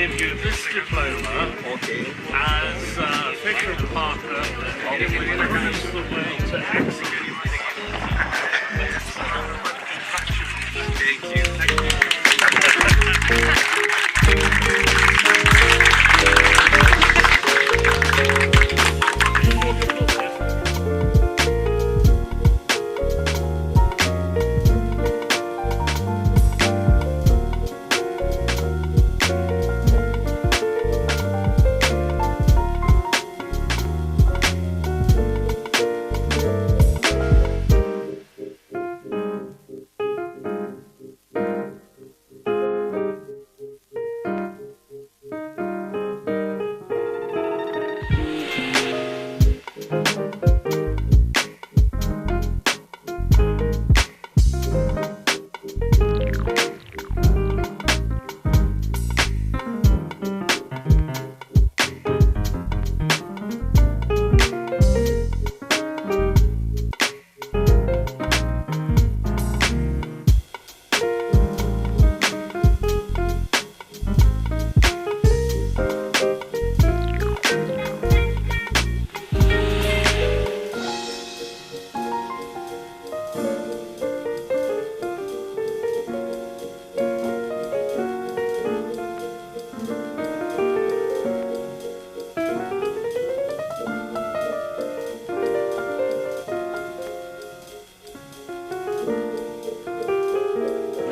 give you this diploma as official partner in Across the Way to Excellence. Thank you.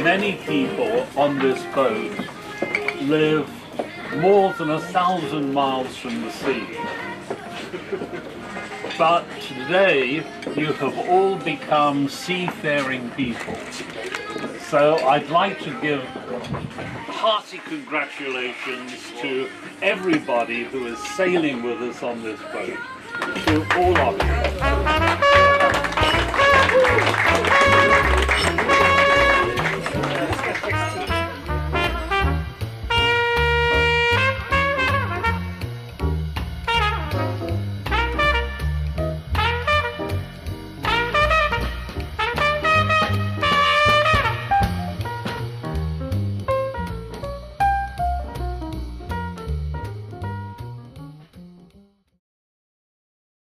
Many people on this boat live more than 1,000 miles from the sea. But today you have all become seafaring people. So I'd like to give hearty congratulations to everybody who is sailing with us on this boat, to all of you.